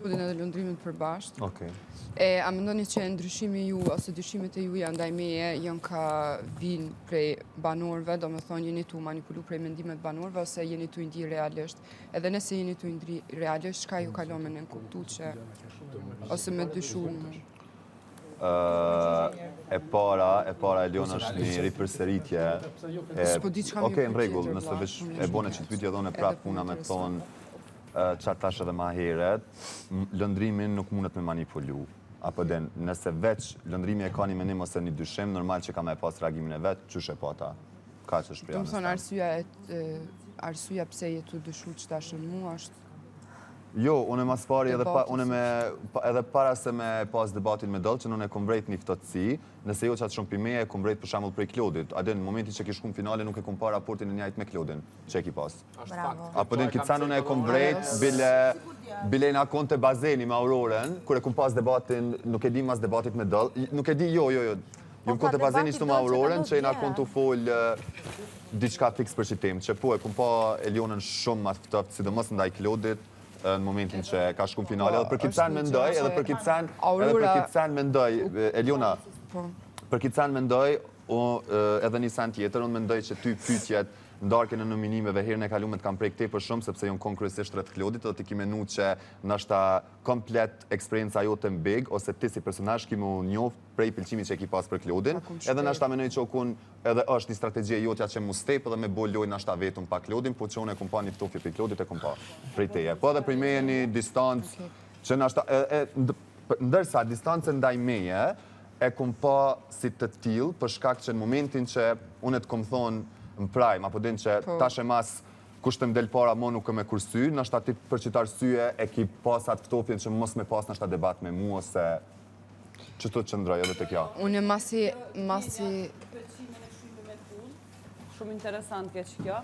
shpëtin edhe lëndrimit përbashkët. Okej. A mendoni që ndryshimi ju, ose dyshimet e juja ndaj meje janë ka vinë prej banorëve, do me thonë jeni tu manipulu prej mendimet banorëve, ose jeni tu ndi realisht? Edhe nëse jeni tu ndi realisht, shka ju kalon me nënkuptu që, ose me dyshu në? E para Eliona është një ripërsëritje. S'po di çka më Okej, në pyetje rregull, tjetër, nëse vlla, veç shumë e bone që të pyetje dhone prapë puna me thonë çfarë tash edhe ma heret, lëndrimin nuk mundet me manipulu. Apo den, nëse veç lëndrimi e ka një menim ose një dyshim, normal që ka me pas reagimin e vetë, qysh e pa ta. Ka që shpreja Do më thonë arsyeja pse je tu dyshu që tash në mua është... Jo, unë mas pari edhe para se me pas debatin me Doll, që unë e kom vrejt një ftohtësi, nëse jo qatë shumë pimeja e kom vrejt për shembull prej Klodit. A den, në momentin që kish kum finale nuk e kom pa raportin e njajt me Klodin, që e ki pas. Apo den, kitësan unë e kom vrejt, bile na konte bazeni me Auroren, kur e kom pas debatin, nuk e di mas debatit me Doll, nuk e di, jo. Jum konte bazeni shtu me Auroren, që e na kontu fol diçka fix për që tem, që po e kom pa Elionën shumë mas ftoft, sidomos ndaj Klodit, në momentin që ka shkum finale, edhe për këtë sen mendoj, edhe për këtë sen mendoj, Eliona, për këtë sen mendoj, edhe një sen tjetër, unë mendoj që ty pyetjet ndarken e nominimeve herën e kaluar kam prej këtej për shumë, sepse jon konkretisht rreth Klodit, edhe ti ki menu që ndoshta komplet eksperienca jote në big, ose ti si personazh ki më njoh prej pëlqimit që e ki pas për Klodin, edhe ndoshta mendoj që okun edhe është një strategji e jotja që mu step edhe me bol lojë ndoshta vetëm pa Klodin, po që unë e kom pa një ftofje për Klodit e kom pa prej teje. Po edhe prej meje një distancë që ndoshta ndërsa distancën ndaj meje e kom pa si të tillë për shkak që në momentin që unë të kom thonë në prime, apo din që tash e mas kush të mdel para mo nuk e me kursy, nështë ati për qëtë arsye e ki pas atë ftofjen që mos me pas nështë debat me mu, ose që të qëndroj edhe të kja. Unë masi... Shumë interesant kjo që kjo.